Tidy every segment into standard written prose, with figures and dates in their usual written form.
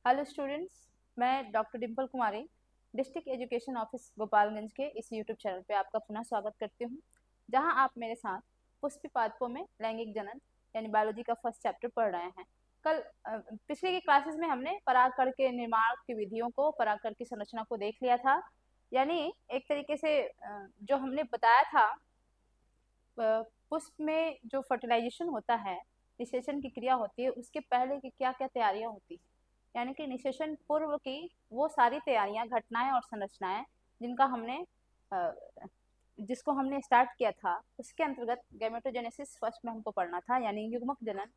Hello students, मैं doctor Dimple कुमारी district education office Gopalganj के इस यूट्यूब चैनल पे आपका पुनः स्वागत करती हूँ, जहां आप मेरे साथ पुष्पी पादपों में लैंगिक जनन यानी बायोलॉजी का फर्स्ट चैप्टर पढ़ रहे हैं। पिछले की क्लासेस में हमने परागकण के निर्माण की विधियों को, परागकण की संरचना को देख लिया था। यानी एक तरीके से जो हमने बताया था, पुष्प में जो फर्टिलाइजेशन होता है, निषेचन की क्रिया होती है, उसके पहले की क्या क्या तैयारियां होती है, यानी कि निषेचन पूर्व की वो सारी तैयारियां, घटनाएं और संरचनाएं जिनका हमने जिसको हमने स्टार्ट किया था, उसके अंतर्गत गैमेटोजेनेसिस फर्स्ट में हमको पढ़ना था, यानी युग्मक जनन।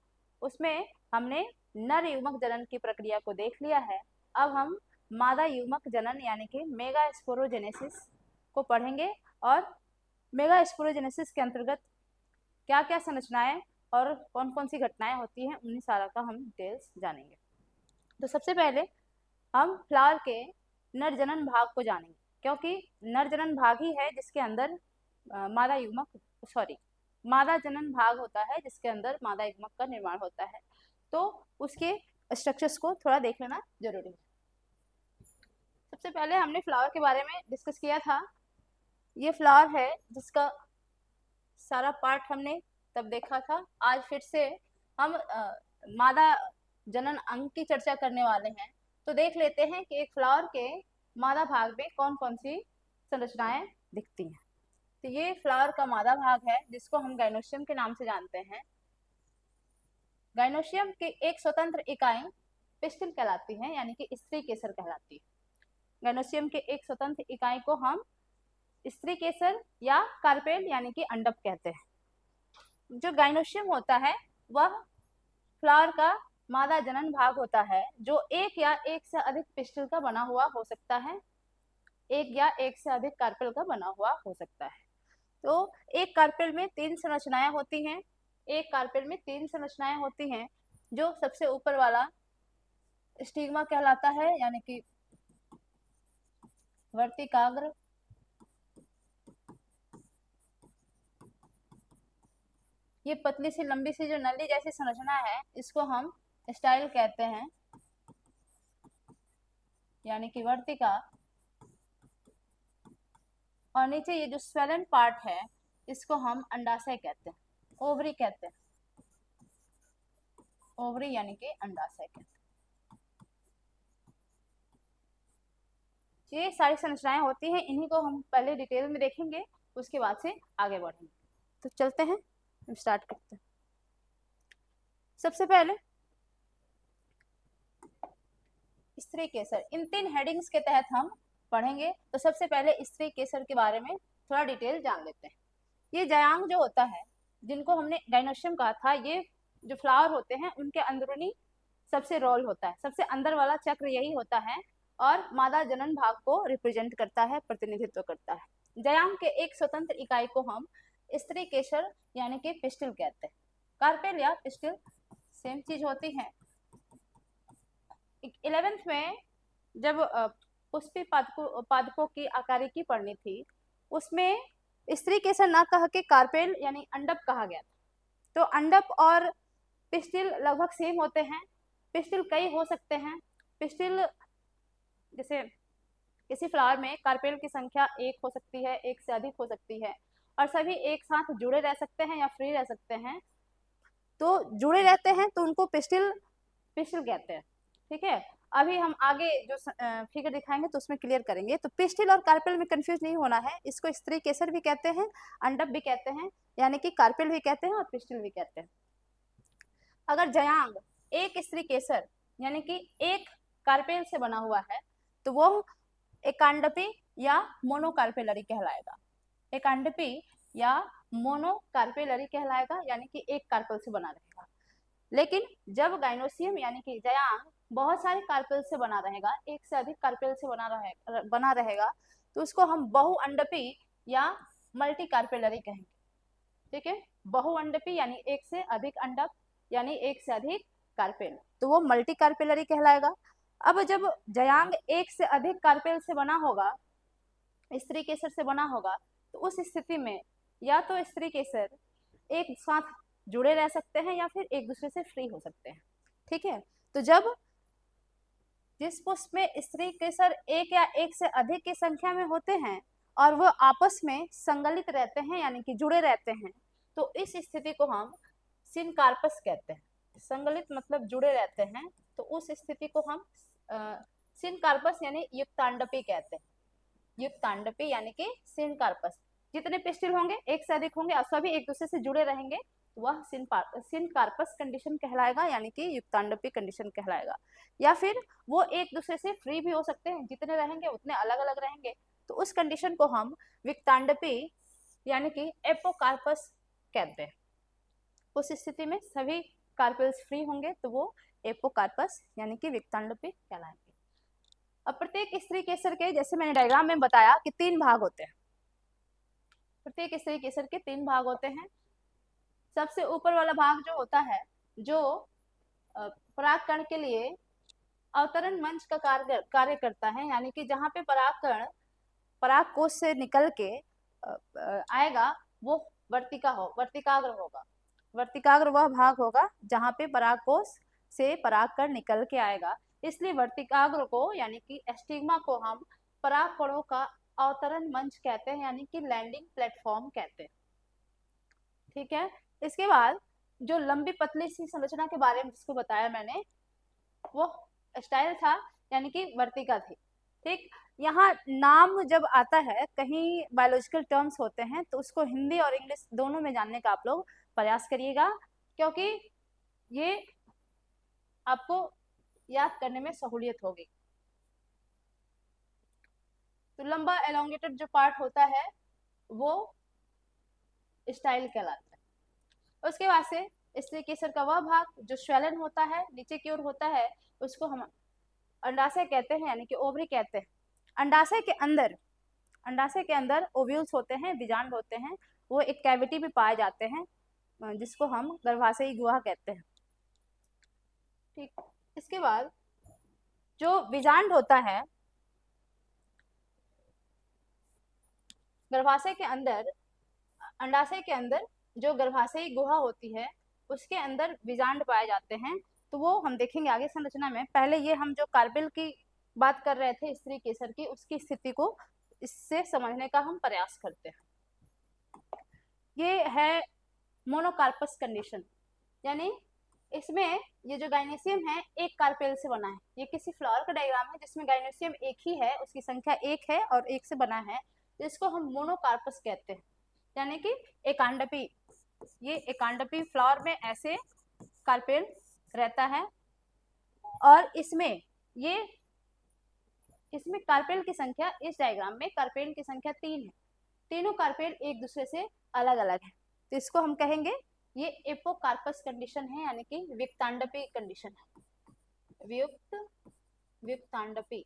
उसमें हमने नर युग्मक जनन की प्रक्रिया को देख लिया है। अब हम मादा युग्मक जनन यानी कि मेगा स्पोरोजेनेसिस को पढ़ेंगे, और मेगा स्पोरोजेनेसिस के अंतर्गत क्या क्या संरचनाएं और कौन कौन सी घटनाएं होती हैं, उन्हीं सारा का हम डिटेल्स जानेंगे। तो सबसे पहले हम फ्लावर के नर जनन भाग को जानेंगे, क्योंकि नर जनन भाग ही है जिसके अंदर मादा जनन भाग होता है, जिसके अंदर मादा युग्मक का निर्माण होता है। तो उसके स्ट्रक्चर्स को थोड़ा देख लेना जरूरी है। सबसे पहले हमने फ्लावर के बारे में डिस्कस किया था। ये फ्लावर है जिसका सारा पार्ट हमने तब देखा था। आज फिर से हम मादा जनन अंग की चर्चा करने वाले हैं। तो देख लेते हैं कि एक फ्लावर के मादा भाग में कौन कौन सी संरचनाएं दिखती हैं। तो ये फ्लावर का मादा भाग है, जिसको हम गाइनोशियम के नाम से जानते हैं। गाइनोशियम की एक स्वतंत्र इकाई पिस्टिल कहलाती है, यानी कि स्त्री केसर कहलाती है। गाइनोशियम के एक स्वतंत्र इकाई को हम स्त्री केसर या कार्पेल यानी कि अंडप कहते हैं। जो गाइनोशियम होता है वह फ्लावर का मादा जनन भाग होता है, जो एक या एक से अधिक पिस्टिल का बना हुआ हो सकता है, एक या एक से अधिक कार्पेल का बना हुआ हो सकता है। तो एक कार्पेल में तीन संरचनाएं होती हैं। एक कार्पेल में तीन संरचनाएं होती हैं। जो सबसे ऊपर वाला स्टिग्मा कहलाता है, यानी कि वर्तिकाग्र। ये पतली सी लंबी सी जो नली जैसी संरचना है, इसको हम स्टाइल कहते हैं, यानी कि वर्तिका। और नीचे ये जो स्वेलन पार्ट है, इसको हम अंडाशय कहते हैं, ओवरी कहते हैं। ओवरी यानी कि अंडाशय कहते हैं। ये सारी संरचनाएं होती हैं, इन्हीं को हम पहले डिटेल में देखेंगे, उसके बाद से आगे बढ़ेंगे। तो चलते हैं, स्टार्ट करते हैं। सबसे पहले स्त्री केसर, इन तीन हेडिंग्स के तहत हम पढ़ेंगे। तो सबसे पहले स्त्री केसर के बारे में थोड़ा डिटेल जान लेते हैं। ये जयांग जो होता है, जिनको हमने गाइनोशियम कहा था, ये जो फ्लावर होते हैं उनके अंदरूनी सबसे रोल होता है, सबसे अंदर वाला चक्र यही होता है, और मादा जनन भाग को रिप्रेजेंट करता है, प्रतिनिधित्व करता है। जयांग के एक स्वतंत्र इकाई को हम स्त्री केसर यानी कि पिस्टिल कहते हैं। कार्पेल या पिस्टिल सेम चीज होती है। 11th में जब पुष्पी पादपों की आकारिकी पढ़नी थी, उसमें स्त्री केसर ना कह के कार्पेल यानी अंडप कहा गया था। तो अंडप और पिस्टिल लगभग सेम होते हैं। पिस्टिल कई हो सकते हैं। पिस्टिल जैसे किसी फ्लावर में कार्पेल की संख्या एक हो सकती है, एक से अधिक हो सकती है, और सभी एक साथ जुड़े रह सकते हैं या फ्री रह सकते हैं। तो जुड़े रहते हैं तो उनको पिस्टिल पिस्टिल कहते हैं। ठीक है, अभी हम आगे जो फिगर दिखाएंगे तो उसमें क्लियर करेंगे। तो पिस्टिल और कार्पेल में कंफ्यूज नहीं होना है। इसको स्त्री केसर भी कहते हैं, अंडप भी कहते हैं, यानी कि कार्पेल भी कहते हैं और पिस्टिल भी कहते हैं। अगर जयांग एक स्त्री केसर यानी कि एक कार्पेल से बना हुआ है, तो वो एकांडपी या मोनोकार्पेलरी कहलाएगा। एकांडपी या मोनोकार्पेलरी कहलाएगा, यानी कि एक कार्पेल से बना रहेगा। लेकिन जब गाइनोसियम यानी कि जयांग बहुत सारे कार्पेल से बना रहेगा, एक से अधिक कार्पेल से बना रहेगा, तो उसको हम बहुअंडपी या मल्टी कार्पेलरी कहेंगे। ठीक है, बहुअंडपी यानी एक से अधिक अंडक, यानी एक से अधिक कार्पेल, तो वो मल्टी कार्पेलरी कहलाएगा। अब जब जयांग एक से अधिक कार्पेल से बना होगा, स्त्री केसर से बना होगा, तो उस स्थिति में या तो स्त्री केसर एक साथ जुड़े रह सकते हैं या फिर एक दूसरे से फ्री हो सकते हैं। ठीक है, तो जब जिस पुष्प में स्त्री केसर एक या एक से अधिक की संख्या में होते हैं और वो आपस में संगलित रहते हैं यानी कि जुड़े रहते हैं, तो इस स्थिति को हम सिनकार्पस कहते हैं। संगलित मतलब जुड़े रहते हैं, तो उस स्थिति को हम सिनकार्पस यानी युक्तांडपी कहते हैं। युक्तांडपी यानी कि सिनकार्पस। जितने पिस्टिल होंगे एक से अधिक होंगे और सभी एक दूसरे से जुड़े रहेंगे, तो वह सिनकार्पस कंडीशन कहलाएगा यानी कि युक्तांडपी कंडीशन कहलाएगा। या फिर वो एक दूसरे से फ्री भी हो सकते हैं, जितने रहेंगे उतने अलग अलग रहेंगे, तो उस कंडीशन को हम विक्तांडपी यानी कि एपोकार्पस कहते हैं। उस स्थिति में सभी कार्पेल्स फ्री होंगे तो वो एपोकार्पस यानी कि विक्तांडपी कहलाएंगे। अब प्रत्येक स्त्री केसर के, जैसे मैंने डायग्राम में बताया कि 3 भाग होते हैं। प्रत्येक स्त्री केसर के 3 भाग होते हैं। सबसे ऊपर वाला भाग जो होता है, जो परागकण के लिए अवतरण मंच का कार्य करता है, यानी कि जहाँ पे परागकण पराग कोश से निकल के आएगा वो वर्तिकाग्र होगा। वर्तिकाग्र वह भाग होगा जहाँ पे पराग कोश से परागकण निकल के आएगा। इसलिए वर्तिकाग्र को यानी कि एस्टिग्मा को हम परागकणों का अवतरण मंच कहते हैं यानी कि लैंडिंग प्लेटफॉर्म कहते हैं। ठीक है। इसके बाद जो लंबी पतली सी संरचना के बारे में जिसको बताया मैंने, वो स्टाइल था यानी कि वर्तिका थी। ठीक। यहाँ नाम जब आता है, कहीं बायोलॉजिकल टर्म्स होते हैं तो उसको हिंदी और इंग्लिश दोनों में जानने का आप लोग प्रयास करिएगा, क्योंकि ये आपको याद करने में सहूलियत होगी। तो लंबा एलोंगेटेड जो पार्ट होता है वो स्टाइल कहलाता है। उसके बाद से स्त्री केसर का वह भाग जो स्वेलन होता है, नीचे की ओर होता है, उसको हम अंडाशय कहते हैं यानी कि ओवरी कहते हैं। अंडाशय के अंदर ओव्यूल्स होते हैं, बीजांड होते हैं, वो एक कैविटी में पाए जाते हैं जिसको हम गर्भाशयी गुहा कहते हैं। ठीक। इसके बाद जो बीजांड होता है, गर्भाशय के अंदर, अंडाशय के अंदर जो गर्भाशयी गुहा होती है उसके अंदर बीजांड पाए जाते हैं। तो वो हम देखेंगे आगे संरचना में। पहले ये हम जो कार्पेल की बात कर रहे थे स्त्री केसर की, उसकी स्थिति को इससे समझने का हम प्रयास करते हैं। ये है मोनोकार्पस कंडीशन, यानी इसमें ये जो गाइनेसियम है एक कार्पेल से बना है। ये किसी फ्लावर का डायग्राम है जिसमें गाइनेसियम एक ही है, उसकी संख्या एक है और एक से बना है, तो इसको हम मोनोकार्पस कहते हैं यानी कि एकांडपी। ये एकांडपी फ्लावर में ऐसे कार्पेल रहता है और इसमें कार्पेल की संख्या, इस डायग्राम में कार्पेल की संख्या 3 है। तीनों कार्पेल एक दूसरे से अलग अलग है, तो इसको हम कहेंगे ये एपोकार्पस कंडीशन है यानी कि विक्तांडपी कंडीशन है। विक्तांडपी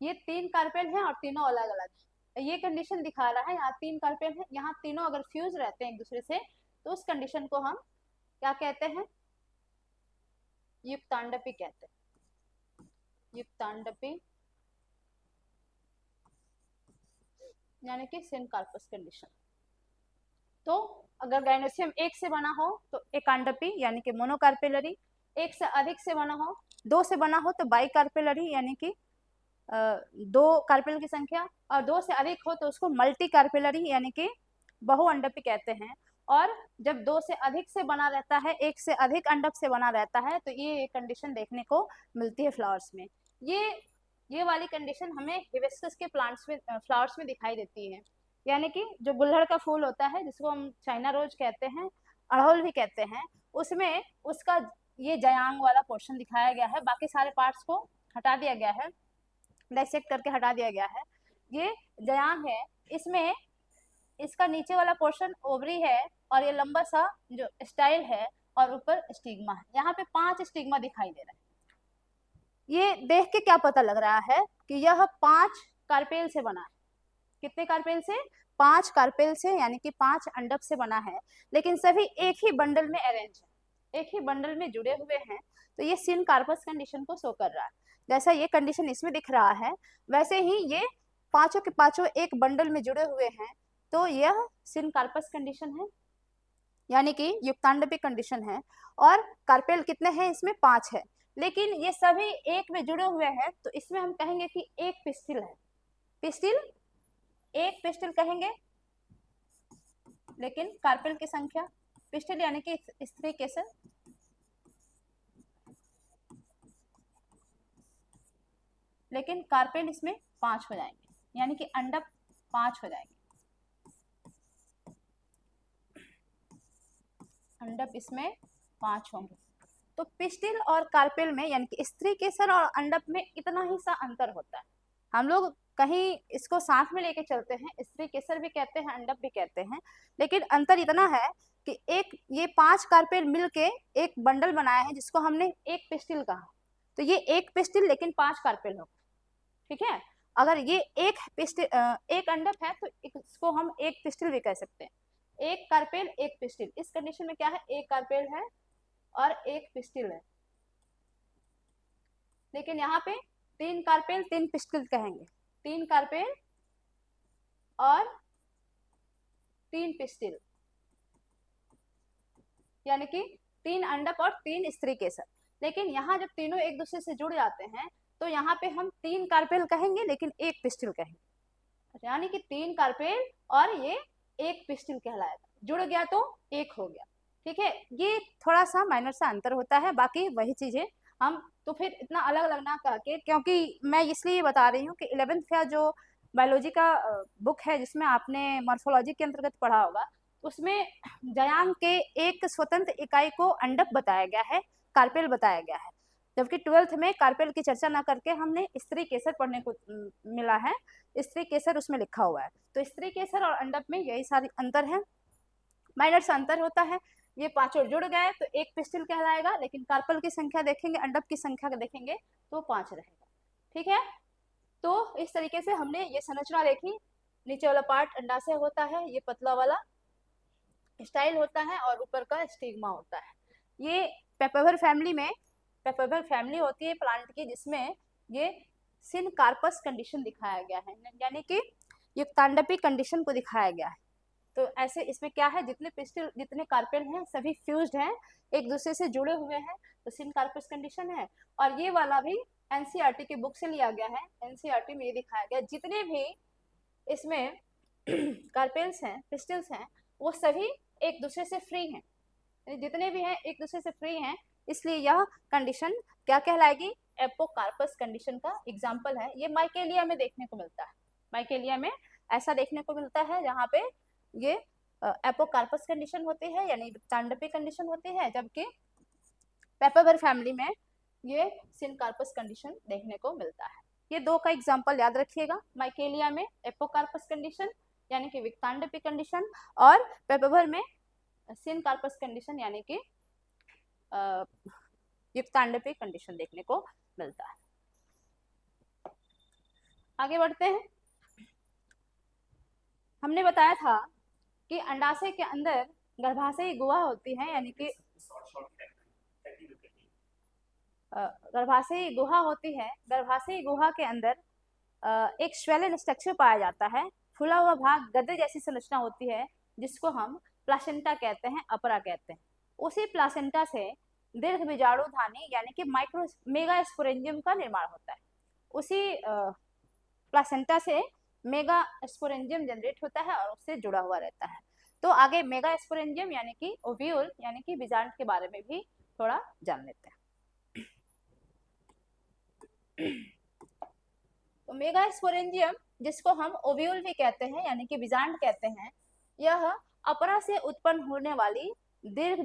ये 3 कार्पेल हैं और तीनों अलग अलग है। ये कंडीशन दिखा रहा है यहाँ 3 कार्पेल है, यहाँ तीनों अगर फ्यूज रहते हैं एक दूसरे से तो उस कंडीशन को हम क्या कहते हैं? युक्तांडपी कहते हैं। युक्तांडपी यानी कि सिनकार्पस कंडीशन। तो अगर गाइनोसियम एक से बना हो तो एकांडपी यानी कि मोनोकार्पेलरी, एक से अधिक से बना हो, 2 से बना हो तो बाइकार्पेलरी यानी कि 2 कार्पेल की संख्या, और 2 से अधिक हो तो उसको मल्टी कार्पेलरी यानी कि बहुअंडपी कहते हैं। और जब 2 से अधिक से बना रहता है, एक से अधिक अंडप से बना रहता है, तो ये कंडीशन देखने को मिलती है फ्लावर्स में। ये वाली कंडीशन हमें हिबिस्कस के प्लांट्स में, फ्लावर्स में दिखाई देती है। यानी कि जो गुल्हड़ का फूल होता है जिसको हम चाइना रोज कहते हैं, अड़हुल भी कहते हैं, उसमें उसका ये जयांग वाला पोर्शन दिखाया गया है, बाकी सारे पार्ट्स को हटा दिया गया है, डाइसेक्ट करके हटा दिया गया है। ये जयांग है, इसमें इसका नीचे वाला पोर्शन ओवरी है और ये लंबा सा जो स्टाइल है और ऊपर स्टिग्मा है। यहाँ पे 5 स्टिग्मा दिखाई दे रहा है। ये देख के क्या पता लग रहा है कि यह 5 कार्पेल से बना है। कितने कार्पेल से? 5 कार्पेल से, यानी कि 5 अंडप से बना है, लेकिन सभी एक ही बंडल में अरेंज है, एक ही बंडल में जुड़े हुए हैं। तो ये सिनकार्पस कंडीशन को शो कर रहा है। जैसा ये कंडीशन इसमें दिख रहा है वैसे ही ये पांचों के पांचों एक बंडल में जुड़े हुए हैं, तो यह सिनकार्पस कंडीशन है। यानी कि युक्तांडपी कंडीशन है, और कार्पेल कितने हैं इसमें 5 है, लेकिन ये सभी एक में जुड़े हुए हैं, तो इसमें हम कहेंगे कि एक पिस्टिल है, पिस्टिल, एक पिस्टिल कहेंगे, लेकिन कार्पेल की संख्या, पिस्टिल यानी कि स्त्री केसर, लेकिन कार्पेल इसमें 5 हो जाएंगे, यानी कि अंडक 5 हो जाएंगे, अंडक इसमें 5 होंगे। तो पिस्टिल और कार्पेल में यानी कि स्त्री केसर और अंडक में इतना ही सा अंतर होता है। हम लोग कहीं इसको साथ में लेके चलते हैं, स्त्री केसर भी कहते हैं, अंडक भी कहते हैं, लेकिन अंतर इतना है कि एक ये 5 कार्पेल मिलके एक बंडल बनाया है जिसको हमने एक पिस्टिल कहा, तो ये एक पिस्टिल लेकिन 5 कार्पेल होगा, ठीक है। अगर ये एक पिस्टिल एक अंडक है तो इसको हम एक पिस्टिल भी कह सकते हैं, एक कार्पेल एक पिस्टिल। इस कंडीशन में क्या है, एक कार्पेल है और एक पिस्टिल है, लेकिन यहाँ पे 3 कार्पेल 3 पिस्टिल कहेंगे, 3 कार्पेल और 3 पिस्टिल, यानी कि 3 अंडक और 3 स्त्री केसर। लेकिन यहाँ जब तीनों एक दूसरे से जुड़ जाते हैं तो यहाँ पे हम 3 कार्पेल कहेंगे लेकिन एक पिस्टिल कहेंगे, यानी कि 3 कार्पेल और ये एक पिस्टिल कहलाएगा, जुड़ गया तो एक हो गया, ठीक है। ये थोड़ा सा माइनर सा अंतर होता है, बाकी वही चीजें हम तो फिर इतना अलग अलग ना करके, क्योंकि मैं इसलिए बता रही हूँ कि 11th का जो बायोलॉजी का बुक है जिसमें आपने मॉर्फोलॉजी के अंतर्गत पढ़ा होगा, उसमें जयान के एक स्वतंत्र इकाई को अंडक बताया गया है, कार्पेल बताया गया है, जबकि 12th में कार्पेल की चर्चा ना करके हमने स्त्री केसर पढ़ने को मिला है, स्त्री केसर उसमें लिखा हुआ है। तो स्त्री केसर और अंडक में यही सारी अंतर है, माइनर सा अंतर होता है। ये पांचों जुड़ गए तो एक पिस्टिल कहलाएगा, लेकिन कार्पेल की संख्या देखेंगे, अंडक की संख्या देखेंगे तो 5 रहेगा, ठीक है। तो इस तरीके से हमने ये संरचना देखी, नीचे वाला पार्ट अंडाशय होता है, ये पतला वाला स्टाइल होता है और ऊपर का स्टिग्मा होता है। ये पेपरवर फैमिली में, पेपरवर फैमिली होती है प्लांट की जिसमें ये सिनकार्पस कंडीशन दिखाया गया है, यानी कि युक्तांडपी कंडीशन को दिखाया गया है। तो ऐसे इसमें क्या है, जितने पिस्टिल जितने कार्पेल हैं सभी फ्यूज्ड हैं, एक दूसरे से जुड़े हुए हैं, तो सिनकार्पस कंडीशन है। और ये वाला भी एनसीईआरटी की बुक से लिया गया है, एनसीईआरटी में ये दिखाया गया जितने भी इसमें कार्पेल्स हैं, पिस्टिल्स हैं, वो सभी एक दूसरे से फ्री हैं, जितने भी हैं एक दूसरे से फ्री हैं, इसलिए यह कंडीशन क्या कहलाएगी, एपोकार्पस कंडीशन का एग्जाम्पल है। ये माइकेलिया में देखने को मिलता है, माइकेलिया में ऐसा देखने को मिलता है जहाँ पे ये एपोकार्पस कंडीशन होती है यानी युक्तांडपी कंडीशन होती है, जबकि पेपरवर फैमिली में ये सिनकार्पस कंडीशन देखने को मिलता है। ये दो का एग्जाम्पल याद रखिएगा, माइकेलिया में एपोकार्पस कंडीशन यानी कि विक्तांडपी कंडीशन, और पेपरवर में सिनकार्पस कंडीशन यानी कि युक्तांडपी कंडीशन देखने को मिलता है। आगे बढ़ते हैं। हमने बताया था कि अंडाशय के अंदर गर्भाशयी गुहा होती है, यानी कि गर्भाशयी गुहा होती है। गर्भाशयी गुहा के अंदर एक स्वेलन स्ट्रक्चर पाया जाता है, फूला हुआ भाग, गद्दे जैसी संरचना होती है जिसको हम प्लासेंटा कहते हैं, अपरा कहते हैं। उसी प्लासेंटा से दीर्घ बीजाणुधानी यानी कि माइक्रो मेगा स्पोरेंजियम का निर्माण होता है। उसी प्लासेंटा से मेगा स्पोरेंजियम जनरेट होता है और उससे जुड़ा हुआ रहता है। तो आगे मेगा स्पोरेंजियम यानी कि ओव्यूल यानी कि बीजांड के बारे में भी थोड़ा जान लेते हैं। तो मेगा स्पोरेंजियम जिसको हम ओव्यूल भी कहते हैं यानी कि बीजांड कहते हैं, यह अपरा से उत्पन्न होने वाली दीर्घ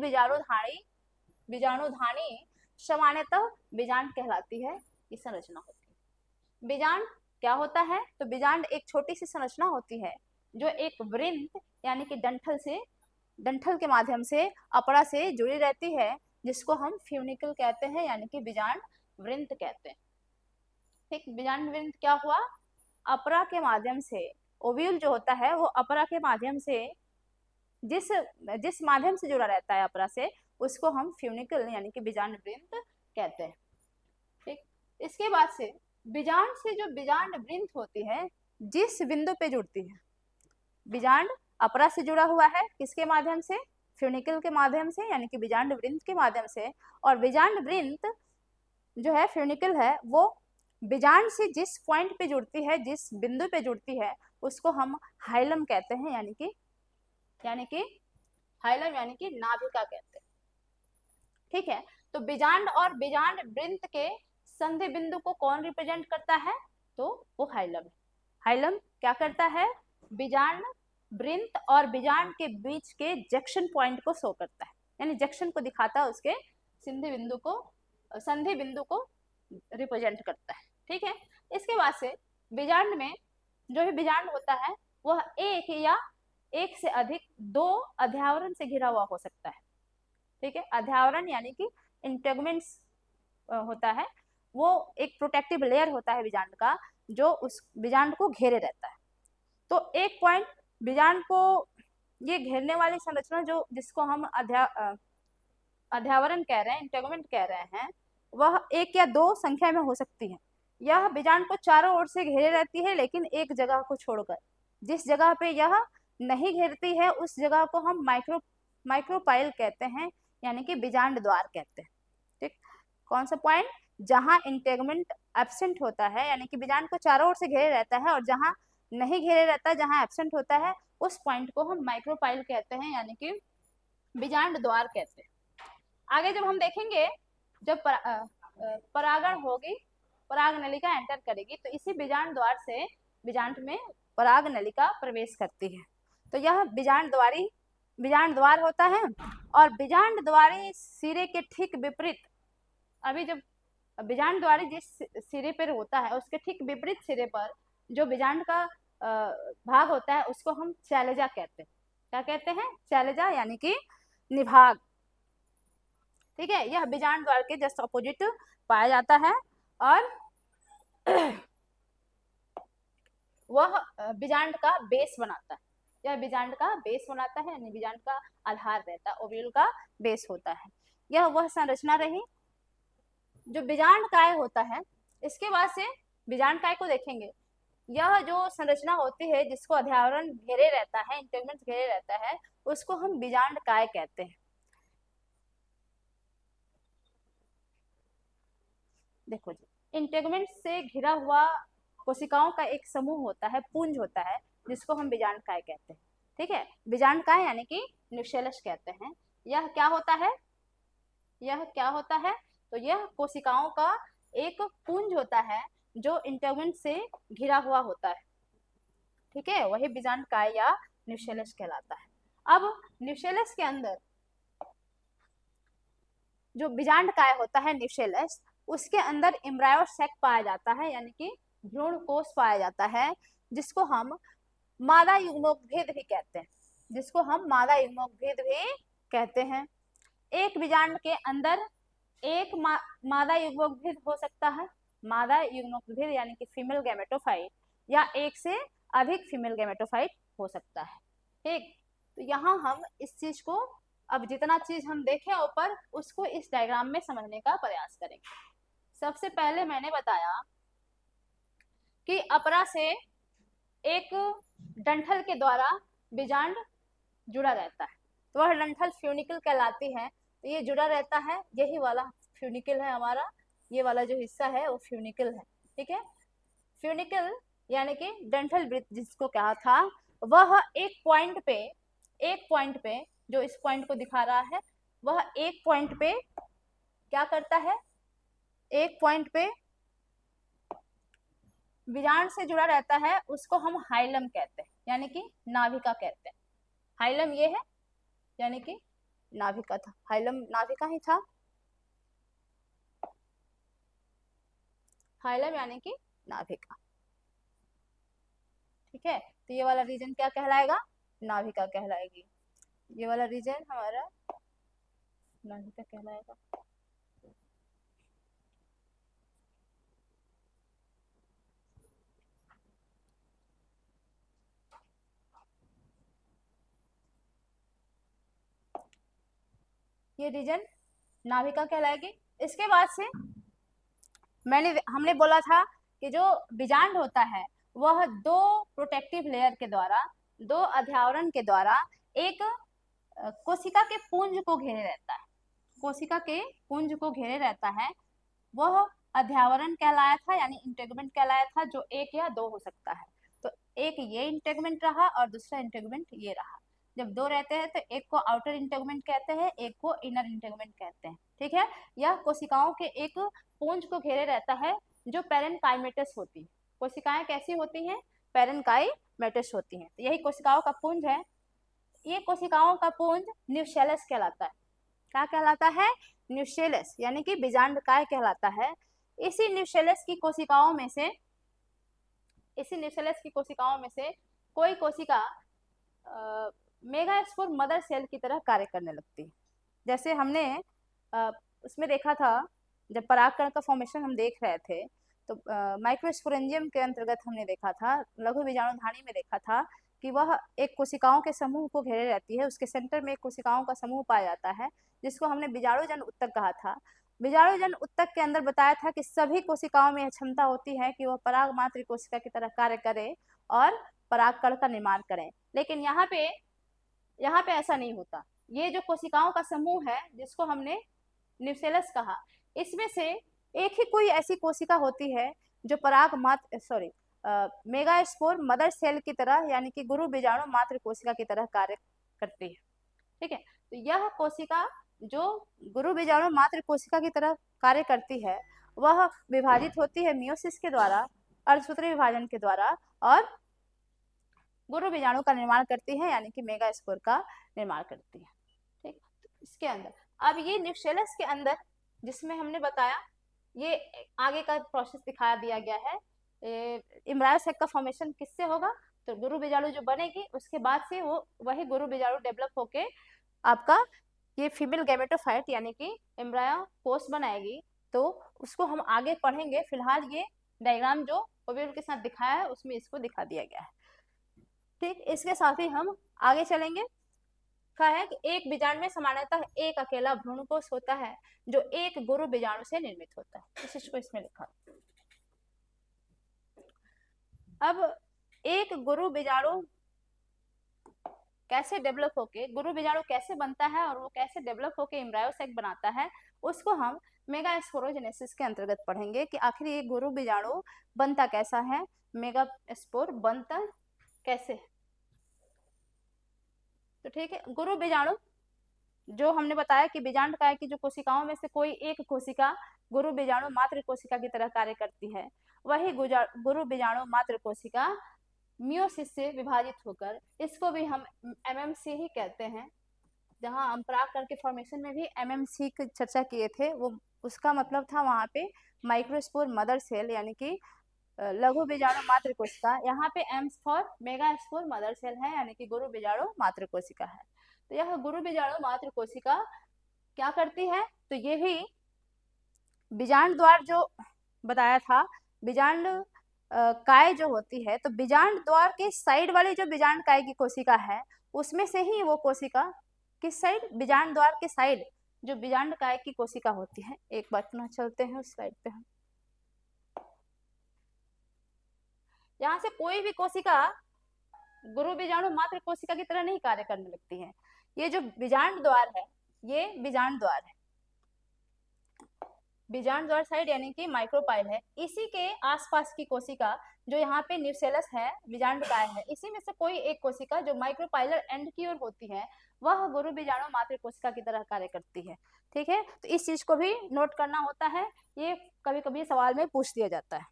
बीजाणुधानी सामान्यतः बीजांड कहलाती है, ये संरचना होती है। बीजांड क्या होता है, तो बीजांड एक छोटी सी संरचना होती है जो एक वृंत यानी कि डंठल के माध्यम से अपरा से जुड़ी रहती है, जिसको हम फ्यूनिकल कहते हैं यानी कि बीजांड वृंत कहते हैं। ठीक, बीजांड वृंत क्या हुआ, अपरा के माध्यम से, ओव्यूल जो होता है वो अपरा के माध्यम से जिस माध्यम से जुड़ा रहता है अपरा से, उसको हम फ्यूनिकल यानी कि बीजांड वृंत कहते हैं। ठीक, इसके बाद से बीजांड से जो बीजांड वृंत होती है जिस बिंदु पे जुड़ती है, बीजांड अपरा से जुड़ा हुआ है किसके माध्यम से, फ्यूनिकल के माध्यम से यानी कि बीजांड वृंत के माध्यम से, और बीजांड वृंत जो है फ्यूनिकल है वो बीजांड से जिस पॉइंट पे जुड़ती है, जिस बिंदु पे जुड़ती है, उसको हम हाइलम कहते हैं, यानी कि हाइलम यानी कि नाभिका कहते हैं। ठीक है, तो बीजांड और बीजांड वृंत के संधि बिंदु को कौन रिप्रेजेंट करता है? तो वो हाइलम है। हाइलम क्या करता है? बीजांड वृंत और बीजांड के बीच के जंक्शन पॉइंट को शो करता है, यानी जंक्शन को दिखाता है, उसके संधि बिंदु को रिप्रेजेंट करता है। ठीक है, इसके बाद से बीजांड में जो भी बीजांड होता है वह एक या एक से अधिक दो अध्यावरण से घिरा हुआ हो सकता है। ठीक है, अध्यावरण यानी कि इंटेगमेंट्स होता है, वो एक प्रोटेक्टिव लेयर होता है बीजांड का, जो उस बीजांड को घेरे रहता है। तो एक पॉइंट बीजांड को ये घेरने वाली संरचना जो जिसको हम अध्यावरण कह रहे हैं, इंटेगमेंट कह रहे हैं, वह एक या दो संख्या में हो सकती है। यह बीजांड को चारों ओर से घेरे रहती है, लेकिन एक जगह को छोड़कर। जिस जगह पे यह नहीं घेरती है उस जगह को हम माइक्रोपाइल कहते हैं, यानी कि बीजांड द्वार कहते हैं। ठीक, कौन सा पॉइंट? जहां इंटेगमेंट एब्सेंट होता है, यानी कि बीजांड को चारों ओर से घेरे रहता है, और जहां नहीं घेरे रहता, जहां एब्सेंट होता है, उस पॉइंट को हम माइक्रोपाइल कहते हैं, यानी कि बीजांड द्वार कहते हैं। आगे जब हम देखेंगे, जब परागण होगी, पराग नलिका एंटर करेगी, तो इसी बीजांड द्वार से बीजांड में पराग नलिका प्रवेश करती है। तो यह बीजांड द्वार होता है। और बीजांड द्वारी सिरे के ठीक विपरीत, अभी जब बीजांड द्वारी जिस सिरे पर होता है उसके ठीक विपरीत सिरे पर जो बीजांड का भाग होता है उसको हम शैलजा कहते हैं। क्या कहते हैं? शैलजा यानी कि निभाग। ठीक है, यह बीजांड द्वार के जस्ट ऑपोजिट पाया जाता है, और वह बीजांड का बेस बनाता है। यह बीजांड का बेस बनाता है, यानी बीजांड का आधार रहता है, ओव्यूल का बेस होता है। यह वह संरचना रही जो बीजांड काय होता है। इसके बाद से बीजांड काय को देखेंगे। यह जो संरचना होती है जिसको अध्यावरण घेरे रहता है, इंटेगमेंट घेरे रहता है, उसको हम बीजांड काय कहते हैं। देखो जी, इंटेगमेंट से घिरा हुआ कोशिकाओं का एक समूह होता है, पुंज होता है, जिसको हम बीजांड काय कहते हैं। ठीक है, बीजांड काय यानी कि न्यूसेलस कहते हैं। यह क्या होता है? तो यह कोशिकाओं का एक पुंज होता है जो इंटेगमेंट से घिरा हुआ होता है। ठीक है, वही बीजांड काय या न्यूसेलस कहलाता है। अब न्यूसेलस के अंदर जो बीजांड काय होता है न्यूसेलस, उसके अंदर एम्ब्रायो सैक पाया जाता है, यानी कि भ्रूण कोष पाया जाता है, जिसको हम मादा युग्मोद्भिद भी कहते हैं। एक बीजांड के अंदर एक मादा युग्मोद्भिद हो सकता है, मादा युग्मोद्भिद यानी कि फीमेल गैमेटोफाइट, या एक से अधिक फीमेल गैमेटोफाइट हो सकता है। ठीक, तो यहाँ हम इस चीज को, अब जितना चीज हम देखें ऊपर, उसको इस डायग्राम में समझने का प्रयास करेंगे। सबसे पहले मैंने बताया कि अपरा से एक डंठल के द्वारा बीजांड जुड़ा रहता है, तो वह डंठल फ्यूनिकल कहलाती है। तो ये जुड़ा रहता है, यही वाला फ्यूनिकल है हमारा, ये वाला जो हिस्सा है वो फ्यूनिकल है। ठीक है, फ्यूनिकल यानी कि डंठल वृत्त जिसको कहा था, वह एक पॉइंट पे जो इस पॉइंट को दिखा रहा है, वह एक पॉइंट पे क्या करता है? एक पॉइंट पे बीजांड से जुड़ा रहता है, उसको हम हाइलम कहते हैं, यानी कि नाभिका कहते हैं। हाइलम ये है, यानी कि नाभिका था, हाइलम नाभिका ही था। हाइलम यानी कि नाभिका। ठीक है, तो ये वाला रीजन क्या कहलाएगा? नाभिका कहलाएगी। ये वाला रीजन हमारा नाभिका कहलाएगा। ये रीजन नाभिका कहलाएगी। इसके बाद से हमने बोला था कि जो बीजांड होता है वह दो प्रोटेक्टिव लेयर के द्वारा, दो अध्यावरण के द्वारा एक कोशिका के पुंज को घेरे रहता है, कोशिका के पुंज को घेरे रहता है, वह अध्यावरण कहलाया था, यानी इंटेगमेंट कहलाया था, जो एक या दो हो सकता है। तो एक ये इंटेगमेंट रहा और दूसरा इंटेगमेंट ये रहा। जब दो रहते हैं तो एक को आउटर इंटेगमेंट कहते हैं, एक को इनर इंटेगमेंट कहते हैं। ठीक है, यह कोशिकाओं के एक पुंज को घेरे रहता है जो पैरेनकाइमेटस होती है। कोशिकाएं कैसी होती हैं? पैरेनकाइमेटस होती हैं। तो यही कोशिकाओं का पुंज है। ये कोशिकाओं का पुंज न्यूसेलस कहलाता है। क्या कहलाता है? न्यूसेलस, यानी कि बीजांडकाय कहलाता है। इसी न्यूसेलस की कोशिकाओं में से कोई कोशिका मेगास्पोर मदर सेल की तरह कार्य करने लगती है। जैसे हमने उसमें देखा था, जब परागकण का फॉर्मेशन हम देख रहे थे, तो माइक्रोस्पोरेंजियम के अंतर्गत हमने देखा था, लघु बीजाणुधानी में देखा था कि वह एक कोशिकाओं के समूह को घेरे रहती है। उसके सेंटर में एक कोशिकाओं का समूह पाया जाता है, जिसको हमने बीजाणुजन उत्तक कहा था। बीजाणुजन उत्तक के अंदर बताया था कि सभी कोशिकाओं में यह क्षमता होती है कि वह पराग मात्र कोशिका की तरह कार्य करे और परागकण का निर्माण करें। लेकिन यहाँ पे ऐसा नहीं होता। ये जो कोशिकाओं का समूह है, जिसको हमने न्यूसेलस कहा, इसमें से एक ही कोई ऐसी कोशिका होती है जो पराग मात्र मेगास्पोर मदर सेल की तरह, यानी कि गुरु बीजाणु मात्र कोशिका की तरह कार्य करती है। ठीक है, तो यह कोशिका जो गुरु बीजाणु मात्र कोशिका की तरह कार्य करती है, वह विभाजित होती है मियोसिस के द्वारा, अर्धसूत्री विभाजन के द्वारा, और गुरु बीजाणु का निर्माण करती है, यानी कि मेगास्पोर का निर्माण करती है। ठीक, तो इसके अंदर अब ये न्यूसेलस के अंदर, जिसमें हमने बताया, ये आगे का प्रोसेस दिखाया दिया गया है। एम्ब्रायो सैक का फॉर्मेशन किससे होगा? तो गुरु बीजाणु जो बनेगी, उसके बाद से वो वही गुरु बीजाणु डेवलप होके आपका ये फीमेल गैमेटोफाइट, यानी कि एम्ब्रायो कोष बनाएगी। तो उसको हम आगे पढ़ेंगे। फिलहाल ये डायग्राम जो ओव्यूल के साथ दिखाया है, उसमें इसको दिखा दिया गया है। ठीक, इसके साथ ही हम आगे चलेंगे। कहा है कि एक बीजाणु में सामान्यतः एक अकेला भ्रूणकोष होता है जो एक गुरु बीजाणु से निर्मित होता है। इस चीज को इसमें लिखा। अब एक गुरु बीजाणु कैसे डेवलप होके, गुरु बीजाणु कैसे बनता है और वो कैसे डेवलप होके एम्ब्रायो सैक बनाता है, उसको हम मेगास्पोरोजेनेसिस के अंतर्गत पढ़ेंगे कि आखिर ये गुरु बीजाणु बनता कैसा है, मेगास्पोर बनता कैसे। तो ठीक है, गुरु बीजाणु जो हमने बताया कि बीजांडकाय की जो कोशिकाओं में से कोई एक कोशिका गुरु बीजाणु मात्र कोशिका की तरह कार्य करती है, वही गुरु बीजाणु मात्र कोशिका मियोसिस से विभाजित होकर, इसको भी हम एमएमसी ही कहते हैं। जहां हम परागकण के फॉर्मेशन में भी एमएमसी की चर्चा किए थे, वो उसका मतलब था वहां पे माइक्रोस्पोर मदर सेल, यानी कि लघु बीजाणु मात्र कोशिका। यहाँ पे एम्स फॉर मेगास्पोर मदर सेल है, यानी कि गुरु बीजाणु मात्र कोशिका है। तो यह गुरु बीजाणु मात्र कोशिका क्या करती है? तो ये भी बीजांड द्वार जो बताया था, बीजांड काय जो होती है, तो बीजांड द्वार के साइड वाली जो बीजांड काय की कोशिका है, उसमें से ही वो कोशिका किस साइड? बीजांड द्वार के साइड जो बीजांड काय की कोशिका होती है। एक बार पुनः चलते हैं उस स्लाइड पे हम। यहाँ से कोई भी कोशिका गुरु बीजाणु मात्र कोशिका की तरह नहीं कार्य करने लगती है। ये जो बीजांड द्वार है, ये बीजांड द्वार है, बीजांड द्वार साइड यानी कि माइक्रोपाइल है। इसी के आसपास की कोशिका जो यहाँ पे न्यूसेलस है, बीजांडकाय है, इसी में से कोई एक कोशिका जो माइक्रोपाइलर एंड की ओर होती है, वह गुरु बीजाणु मात्र कोशिका की तरह कार्य करती है। ठीक है, तो इस चीज को भी नोट करना होता है, ये कभी कभी सवाल में पूछ दिया जाता है।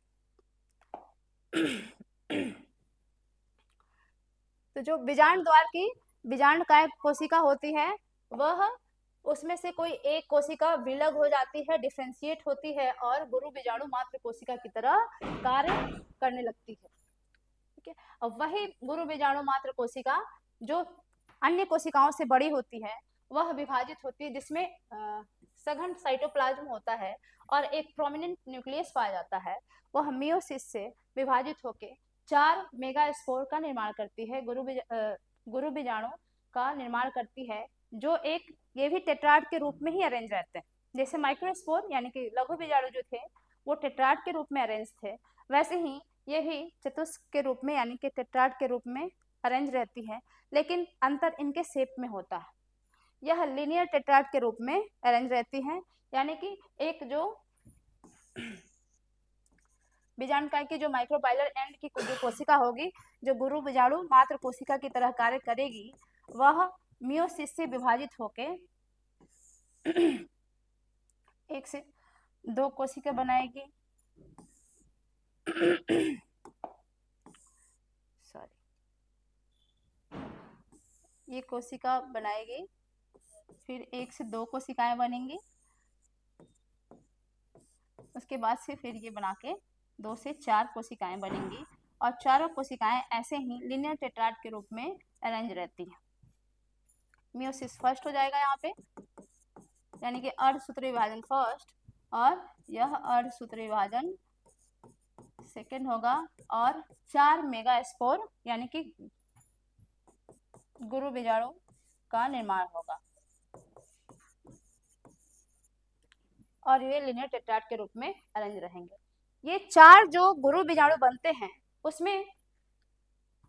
तो जो बीजांड द्वार की बीजांडकाय कोशिका होती है, वह उसमें से कोई एक कोशिका विलग हो जाती है, डिफरेंशिएट होती है और गुरु बीजाणु मात्र कोशिका की तरह कार्य करने लगती है। ठीक है, अब वही गुरु बीजाणु मात्र कोशिका जो अन्य कोशिकाओं से बड़ी होती है, वह विभाजित होती है, जिसमें सघन साइटोप्लाज्म होता है और एक प्रोमिनेंट न्यूक्लियस पाया जाता है। वह मियोसिस से विभाजित होकर 4 मेगास्पोर का निर्माण करती है, गुरु बीजाणु का निर्माण करती है, जो एक ये भी टेट्राड के रूप में ही अरेंज रहते हैं। जैसे माइक्रोस्पोर यानी कि लघु बीजाणु जो थे वो टेट्राड के रूप में अरेंज थे, वैसे ही ये भी चतुष्क के रूप में यानी कि टेट्राड के रूप में अरेंज रहती है, लेकिन अंतर इनके शेप में होता है। यह लीनियर टेट्राड के रूप में अरेंज रहती हैं, यानी कि एक जो बीजाणुकाय की जो माइक्रोबाइलर एंड की जो कोशिका होगी, जो गुरु बीजाणु मात्र कोशिका की तरह कार्य करेगी, वह मियोसिस से विभाजित होके एक से दो कोशिका बनाएगी। सॉरी, ये कोशिका बनाएगी, फिर एक से दो कोशिकाएं बनेंगी, उसके बाद से फिर ये बना के 2 से 4 कोशिकाएं बनेंगी, और चारों कोशिकाएं ऐसे ही लिनियर टेट्राड के रूप में अरेंज रहती हैं। मियोसिस फर्स्ट हो जाएगा यहाँ पे, यानी कि अर्धसूत्री विभाजन फर्स्ट, और यह अर्धसूत्री विभाजन सेकेंड होगा, और 4 मेगास्पोर यानी कि गुरु बीजाणु का निर्माण होगा, और ये लिनियर टेट्राड के रूप में अरेंज रहेंगे। ये 4 जो गुरु बीजाणु बनते हैं, उसमें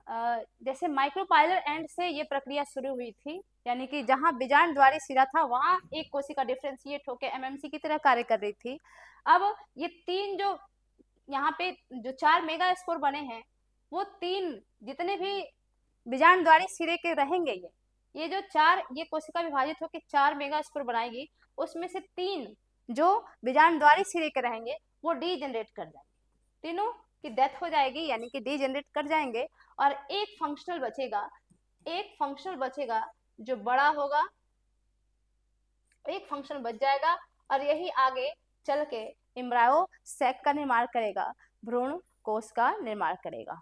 जैसे माइक्रोपाइलर एंड से ये प्रक्रिया शुरू हुई थी, यानी कि जहां बीजांड द्वारी सिरा था वहां एक कोशिका डिफरेंशिएट होकर एमएमसी की तरह कार्य कर रही थी। अब ये 3 जो यहाँ पे जो 4 मेगा स्पोर बने हैं, वो 3 जितने भी बीजांड द्वारी सिरे के रहेंगे, ये जो 4 ये कोशिका विभाजित होकर 4 मेगा स्पोर बनाएगी, उसमें से 3 जो बीजांड द्वारी सिरे के रहेंगे वो डीजेनरेट कर जाएंगे, तीनों की डेथ हो जाएगी, यानी कि डीजेनरेट कर जाएंगे, और एक फंक्शनल बचेगा जो बड़ा होगा, एक फंक्शन बच जाएगा, और यही आगे चल के एम्ब्रायो सैक का निर्माण करेगा, भ्रूण कोश का निर्माण करेगा।